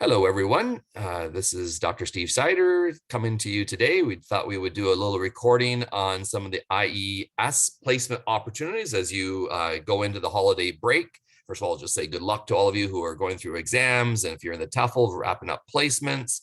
Hello, everyone. This is Dr. Steve Sider coming to you today. We thought we would do a little recording on some of the IES placement opportunities as you go into the holiday break. First of all, I'll just say good luck to all of you who are going through exams. And if you're in the TEFL, wrapping up placements,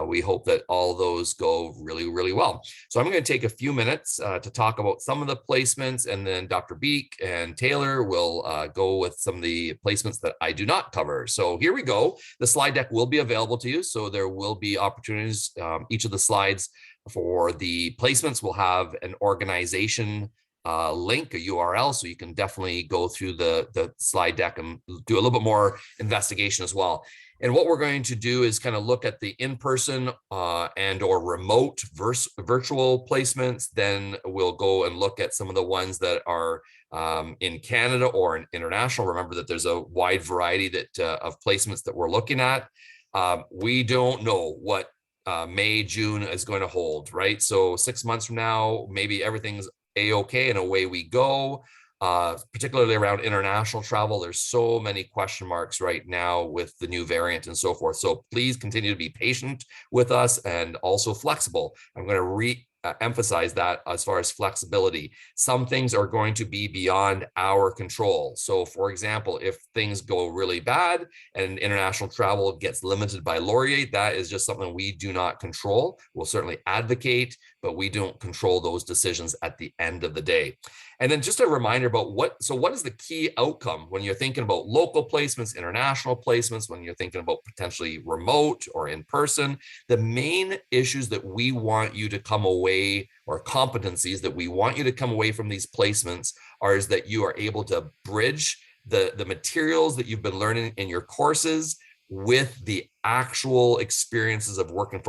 we hope that all those go really, really well. So I'm going to take a few minutes to talk about some of the placements, and then Dr. Beek and Taylor will go with some of the placements that I do not cover. So here we go. The slide deck will be available to you. So there will be opportunities. Each of the slides for the placements will have an organization link, a URL, so you can definitely go through the slide deck and do a little bit more investigation as well. And what we're going to do is kind of look at the in-person and or remote virtual placements. Then we'll go and look at some of the ones that are in Canada or in international. Remember that there's a wide variety of placements that we're looking at. We don't know what May, June is going to hold, right? So 6 months from now, maybe everything's a-okay and away we go. Particularly around international travel, there's so many question marks right now with the new variant and so forth. So please continue to be patient with us and also flexible. I'm going to emphasize that as far as flexibility. Some things are going to be beyond our control. So for example, if things go really bad and international travel gets limited by Laurier, that is just something we do not control. We'll certainly advocate, but we don't control those decisions at the end of the day. And then just a reminder about what is the key outcome when you're thinking about local placements, international placements, when you're thinking about potentially remote or in person. The main issues that we want you to come away, or competencies that we want you to come away from these placements, is that you are able to bridge the materials that you've been learning in your courses with the actual experiences of working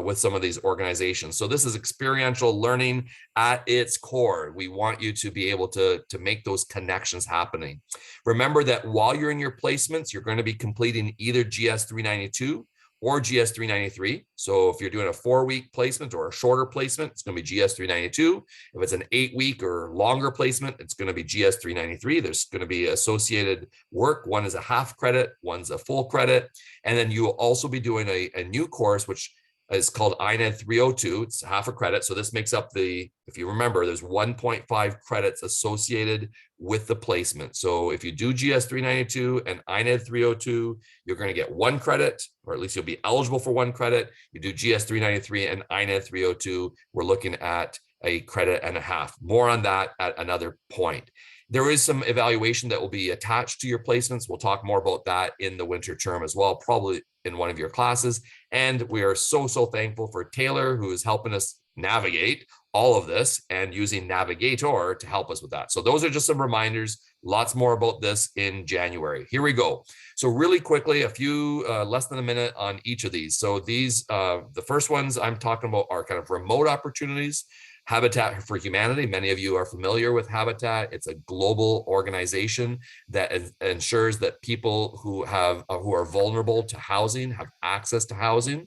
with some of these organizations. So this is experiential learning at its core. We want you to be able to make those connections happening. Remember that while you're in your placements, you're going to be completing either GS 392 or GS 393. So if you're doing a 4-week placement or a shorter placement, it's going to be GS 392. If it's an 8-week or longer placement, it's going to be GS 393. There's going to be associated work. One is a half credit, one's a full credit. And then you will also be doing a new course, which is called INED 302. It's half a credit. So this makes up if you remember, there's 1.5 credits associated with the placement. So if you do GS 392 and INED 302, you're going to get 1 credit, or at least you'll be eligible for 1 credit. You do GS 393 and INED 302, we're looking at a credit and a half. More on that at another point. There is some evaluation that will be attached to your placements. We'll talk more about that in the winter term as well, probably in one of your classes. And we are so thankful for Taylor, who is helping us navigate all of this and using Navigator to help us with that. So those are just some reminders. Lots more about this in January. Here we go. So really quickly, a few less than a minute on each of these. So these, the first ones I'm talking about are kind of remote opportunities. Habitat for Humanity, many of you are familiar with Habitat. It's a global organization that ensures that people who are vulnerable to housing have access to housing.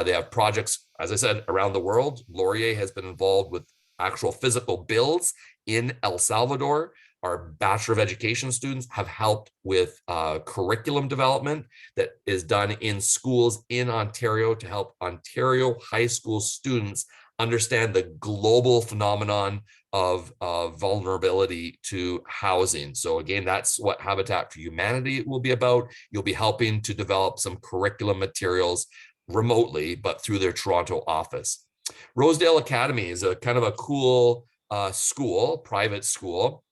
They have projects, as I said, around the world. Laurier has been involved with actual physical builds in El Salvador. Our Bachelor of Education students have helped with curriculum development that is done in schools in Ontario to help Ontario high school students understand the global phenomenon of vulnerability to housing. So again, that's what Habitat for Humanity will be about. You'll be helping to develop some curriculum materials remotely, but through their Toronto office. Rosedale Academy is a kind of a cool private school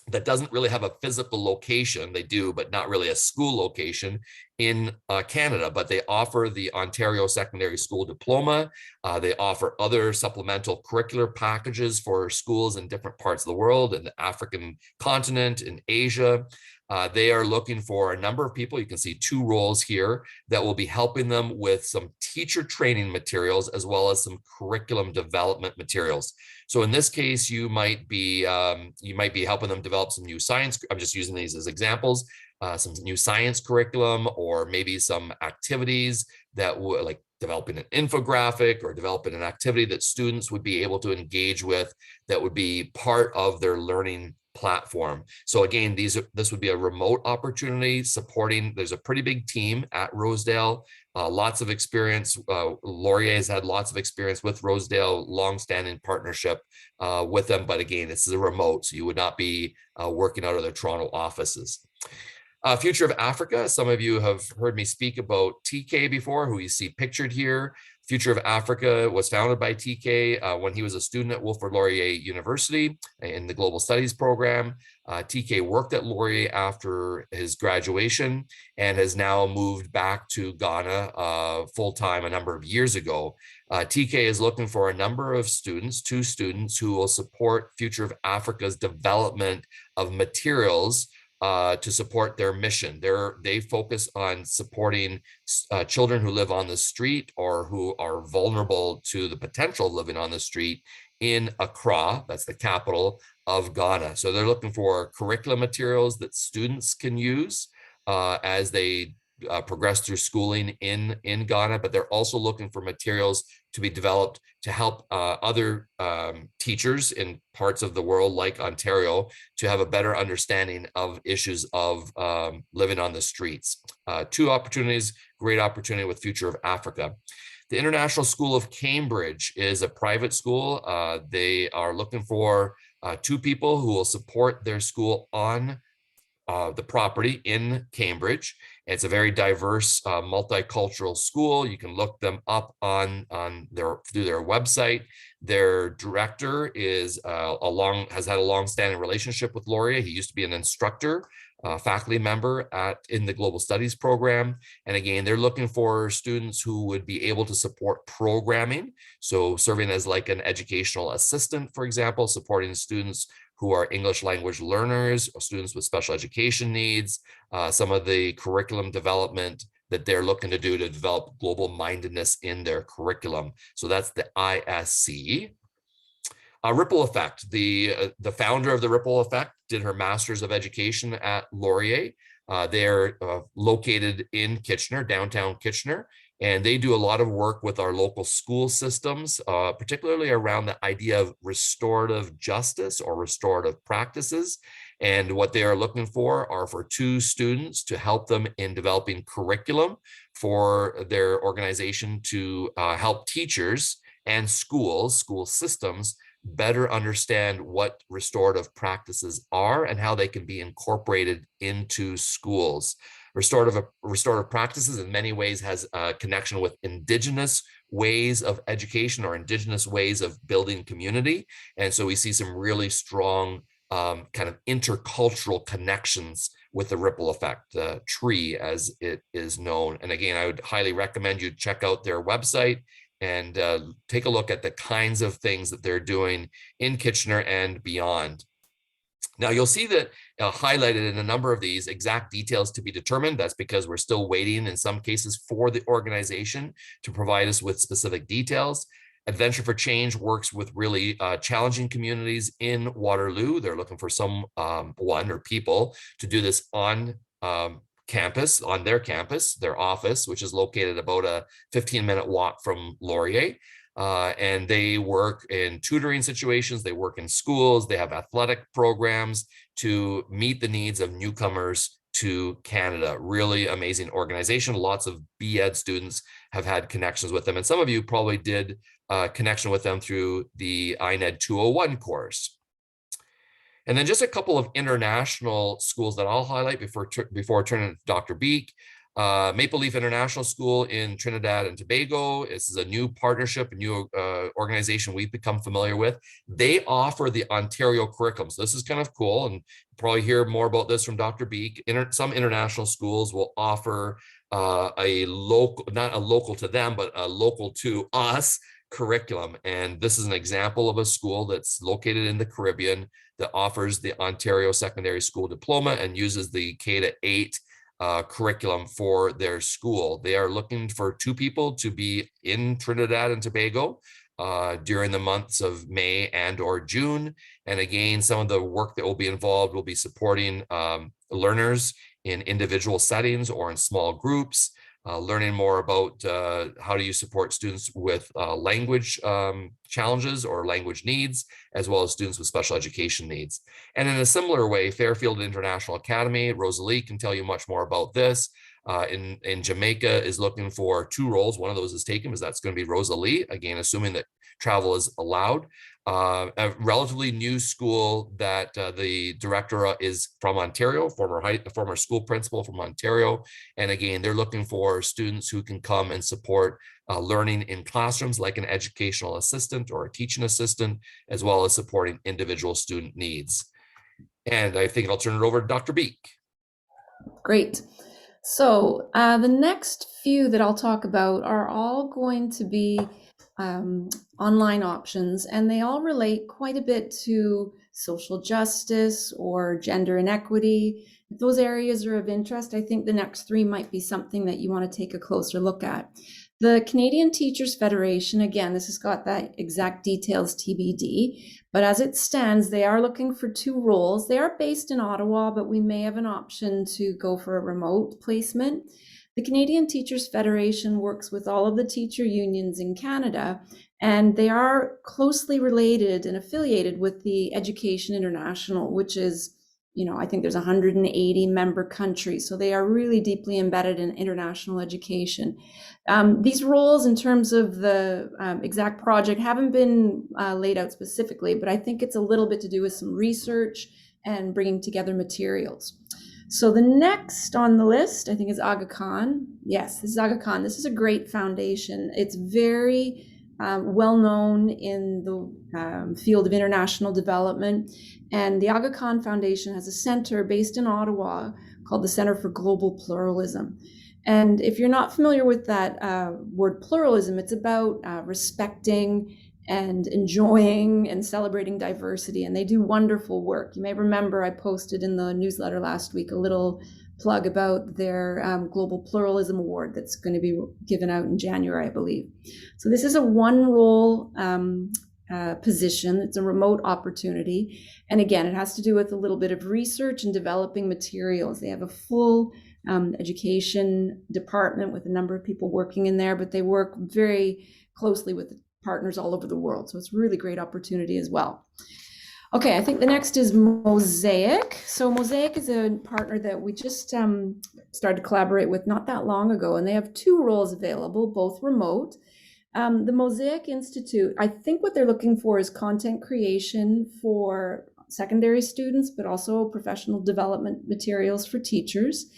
that doesn't really have a physical location. They do, but not really a school location in Canada, but they offer the Ontario Secondary School Diploma. They offer other supplemental curricular packages for schools in different parts of the world, in the African continent, in Asia. They are looking for a number of people. You can see 2 roles here that will be helping them with some teacher training materials as well as some curriculum development materials. So in this case, you might be helping them develop some new science. I'm just using these as examples, some new science curriculum, or maybe some activities that would, like developing an infographic or developing an activity that students would be able to engage with that would be part of their learning platform. So again, this would be a remote opportunity supporting. There's a pretty big team at Rosedale, lots of experience. Laurier has had lots of experience with Rosedale, long-standing partnership with them. But again, this is a remote, so you would not be working out of their Toronto offices. Future of Africa. Some of you have heard me speak about TK before, who you see pictured here. Future of Africa was founded by TK when he was a student at Wilfrid Laurier University in the Global Studies program. TK worked at Laurier after his graduation and has now moved back to Ghana full-time a number of years ago. TK is looking for a number of students, 2 students, who will support Future of Africa's development of materials to support their mission. They focus on supporting children who live on the street or who are vulnerable to the potential of living on the street in Accra, that's the capital of Ghana. So they're looking for curriculum materials that students can use as they progress through schooling in Ghana, but they're also looking for materials to be developed to help other teachers in parts of the world like Ontario to have a better understanding of issues of living on the streets. 2 opportunities, great opportunity with Future of Africa. The International School of Cambridge is a private school. They are looking for 2 people who will support their school on the property in Cambridge. It's a very diverse, multicultural school. You can look them up on through their website. Their director is has had a long-standing relationship with Laurier. He used to be an instructor, faculty member in the Global Studies program. And again, they're looking for students who would be able to support programming. So serving as like an educational assistant, for example, supporting students who are English language learners, or students with special education needs, some of the curriculum development that they're looking to do to develop global mindedness in their curriculum. So that's the ISC. Ripple Effect, the founder of the Ripple Effect did her Master's of Education at Laurier. They're located in Kitchener, downtown Kitchener, and they do a lot of work with our local school systems, particularly around the idea of restorative justice or restorative practices. And what they are looking for are for 2 students to help them in developing curriculum for their organization to help teachers and school systems better understand what restorative practices are and how they can be incorporated into schools. Restorative practices in many ways has a connection with Indigenous ways of education or Indigenous ways of building community. And so we see some really strong kind of intercultural connections with the Ripple Effect, the tree as it is known. And again, I would highly recommend you check out their website and take a look at the kinds of things that they're doing in Kitchener and beyond. Now you'll see that highlighted in a number of these exact details to be determined. That's because we're still waiting in some cases for the organization to provide us with specific details. Adventure for Change works with really challenging communities in Waterloo. They're looking for someone or people to do this on campus, on their campus, their office, which is located about a 15-minute walk from Laurier. And they work in tutoring situations, they work in schools, they have athletic programs to meet the needs of newcomers to Canada. Really amazing organization. Lots of BEd students have had connections with them. And some of you probably did connection with them through the INED 201 course. And then just a couple of international schools that I'll highlight before turning to Dr. Beek. Maple Leaf International School in Trinidad and Tobago. This is a new partnership, a new organization we've become familiar with. They offer the Ontario curriculum. So this is kind of cool, and probably hear more about this from Dr. Beek. Some international schools will offer a local, not a local to them, but a local to us curriculum. And this is an example of a school that's located in the Caribbean that offers the Ontario Secondary School Diploma and uses the K-8 curriculum for their school. They are looking for 2 people to be in Trinidad and Tobago during the months of May and or June. And again, some of the work that will be involved will be supporting learners in individual settings or in small groups, learning more about how do you support students with language challenges or language needs, as well as students with special education needs. And in a similar way, Fairfield International Academy, Rosalie can tell you much more about this. In Jamaica is looking for 2 roles. One of those is taken, because that's going to be Rosalie, again, assuming that travel is allowed. A relatively new school that the director is from Ontario, former school principal from Ontario. And again, they're looking for students who can come and support learning in classrooms, like an educational assistant or a teaching assistant, as well as supporting individual student needs. And I think I'll turn it over to Dr. Beek. Great. So the next few that I'll talk about are all going to be online options, and they all relate quite a bit to social justice or gender inequity. If those areas are of interest, I think the next 3 might be something that you want to take a closer look at. The Canadian Teachers Federation, again, this has got that exact details TBD, but as it stands, they are looking for 2 roles. They are based in Ottawa, but we may have an option to go for a remote placement. The Canadian Teachers Federation works with all of the teacher unions in Canada, and they are closely related and affiliated with the Education International, which is, I think there's 180 member countries. So they are really deeply embedded in international education. These roles, in terms of the exact project, haven't been laid out specifically, but I think it's a little bit to do with some research and bringing together materials. So the next on the list, I think, is Aga Khan. Yes, this is Aga Khan. This is a great foundation. It's very well known in the field of international development. And the Aga Khan Foundation has a center based in Ottawa called the Center for Global Pluralism. And if you're not familiar with that word pluralism, it's about respecting and enjoying and celebrating diversity. And they do wonderful work. You may remember I posted in the newsletter last week a little plug about their Global Pluralism Award that's going to be given out in January, I believe. So this is a 1-role position. It's a remote opportunity. And again, it has to do with a little bit of research and developing materials. They have a full education department with a number of people working in there, but they work very closely with partners all over the world. So it's a really great opportunity as well. Okay, I think the next is Mosaic. So Mosaic is a partner that we just started to collaborate with not that long ago, and they have 2 roles available, both remote. The Mosaic Institute, I think what they're looking for is content creation for secondary students, but also professional development materials for teachers.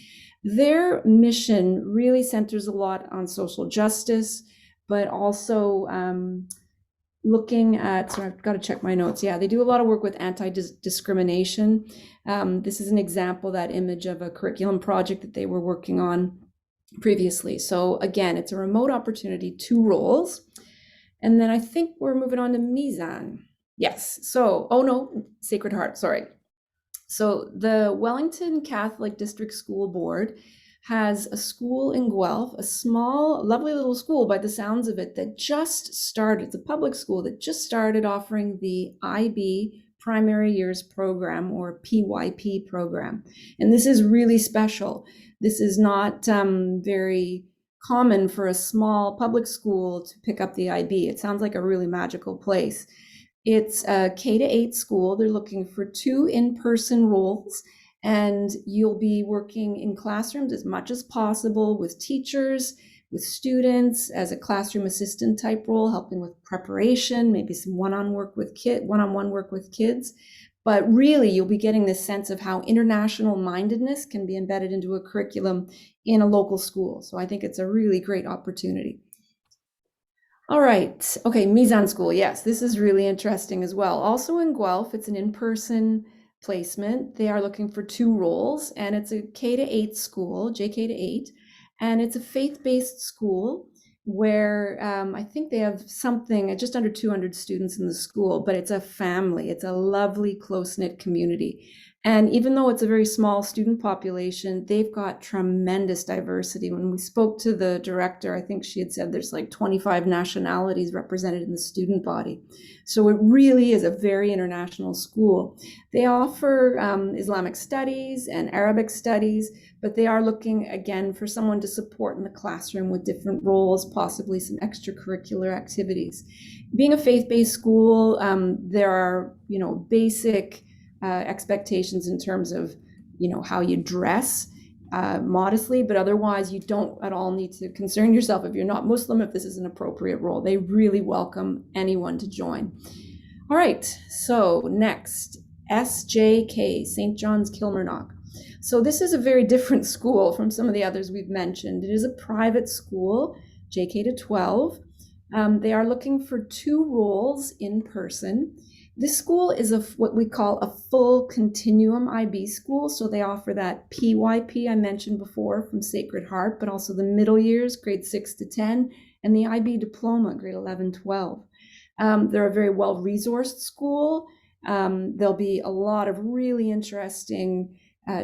Their mission really centers a lot on social justice, but also looking at, so I've got to check my notes. Yeah, they do a lot of work with anti-discrimination. This is an example, that image of a curriculum project that they were working on previously. So again, it's a remote opportunity, 2 roles. And then I think we're moving on to Mizan. Yes, so, oh no, Sacred Heart, sorry. So the Wellington Catholic District School Board has a school in Guelph, a small, lovely little school by the sounds of it, that just started. It's a public school that just started offering the IB Primary Years Program, or PYP program. And this is really special. This is not very common for a small public school to pick up the IB. It sounds like a really magical place. It's a K-8 school. They're looking for 2 in-person roles, and you'll be working in classrooms as much as possible with teachers, with students, as a classroom assistant type role, helping with preparation, maybe some one-on-one work with kids. But really, you'll be getting this sense of how international mindedness can be embedded into a curriculum in a local school. So I think it's a really great opportunity. All right. Okay, Mizan School. Yes, this is really interesting as well. Also in Guelph, it's an in-person placement. They are looking for 2 roles, and it's a K-8 school, JK-8, and it's a faith-based school where I think they have something just under 200 students in the school, but it's a family. It's a lovely, close-knit community. And even though it's a very small student population, they've got tremendous diversity. When we spoke to the director, I think she had said there's like 25 nationalities represented in the student body. So it really is a very international school. They offer Islamic studies and Arabic studies, but they are looking again for someone to support in the classroom with different roles, possibly some extracurricular activities. Being a faith-based school, there are, basic expectations in terms of, how you dress modestly, but otherwise you don't at all need to concern yourself if you're not Muslim, if this is an appropriate role. They really welcome anyone to join. All right, so next, SJK, St. John's Kilmarnock. So this is a very different school from some of the others we've mentioned. It is a private school, JK to 12. They are looking for 2 roles in person. This school is what we call a full continuum IB school. So they offer that PYP I mentioned before from Sacred Heart, but also the middle years, grade 6 to 10, and the IB diploma, grade 11, 12. They're a very well-resourced school. There'll be a lot of really interesting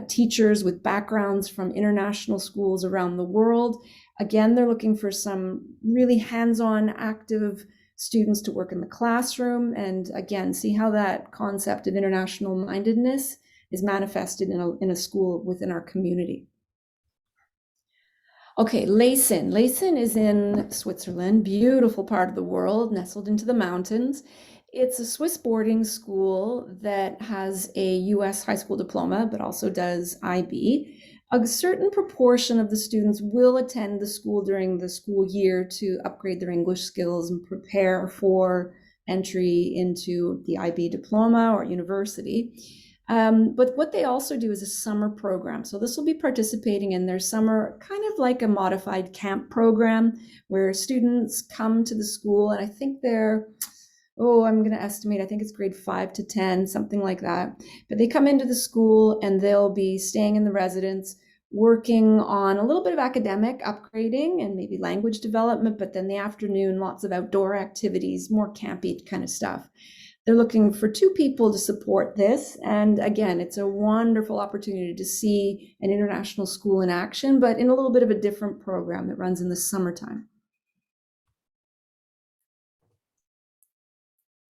teachers with backgrounds from international schools around the world. Again, they're looking for some really hands-on, active students to work in the classroom, and again, see how that concept of international mindedness is manifested in a school within our community. Okay, Leysen. Leysen is in Switzerland, beautiful part of the world, nestled into the mountains. It's a Swiss boarding school that has a US high school diploma, but also does IB. A certain proportion of the students will attend the school during the school year to upgrade their English skills and prepare for entry into the IB diploma or university. But what they also do is a summer program. So this will be participating in their summer, kind of like a modified camp program where students come to the school, and I think I'm going to estimate, I think it's grade 5 to 10, something like that. But they come into the school and they'll be staying in the residence, working on a little bit of academic upgrading and maybe language development, but then the afternoon, lots of outdoor activities, more campy kind of stuff. They're looking for 2 people to support this. And again, it's a wonderful opportunity to see an international school in action, but in a little bit of a different program that runs in the summertime.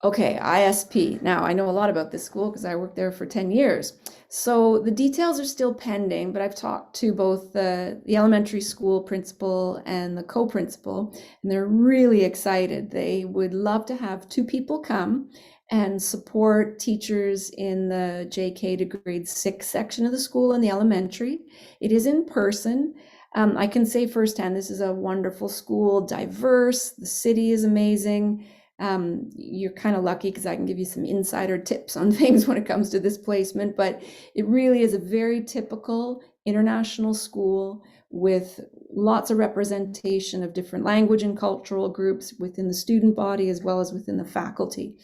Okay, ISP. Now, I know a lot about this school because I worked there for 10 years. So the details are still pending, but I've talked to both the elementary school principal and the co-principal, and they're really excited. They would love to have 2 people come and support teachers in the JK to grade 6 section of the school in the elementary. It is in person. I can say firsthand, this is a wonderful school, diverse. The city is amazing. You're kind of lucky because I can give you some insider tips on things when it comes to this placement, but it really is a very typical international school with lots of representation of different language and cultural groups within the student body as well as within the faculty.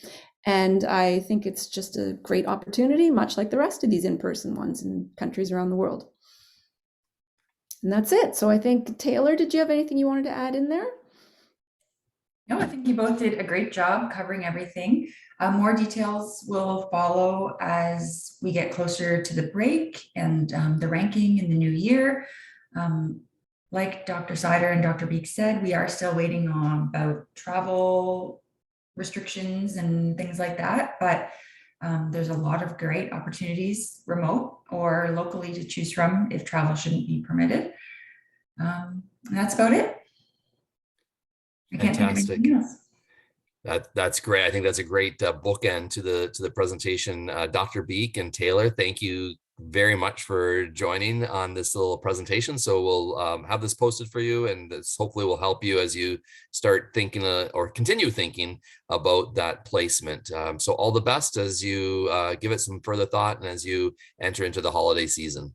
And I think it's just a great opportunity, much like the rest of these in-person ones in countries around the world. And that's it. So I think, Taylor, did you have anything you wanted to add in there? No, I think you both did a great job covering everything. More details will follow as we get closer to the break and the ranking in the new year. Like Dr. Sider and Dr. Beek said, we are still waiting on about travel restrictions and things like that, but there's a lot of great opportunities remote or locally to choose from if travel shouldn't be permitted. And that's about it. I can't think of anything else. That's great. I think that's a great bookend to the presentation. Dr. Beek and Taylor, thank you very much for joining on this little presentation. So we'll have this posted for you, and this hopefully will help you as you start thinking or continue thinking about that placement. So all the best as you give it some further thought and as you enter into the holiday season.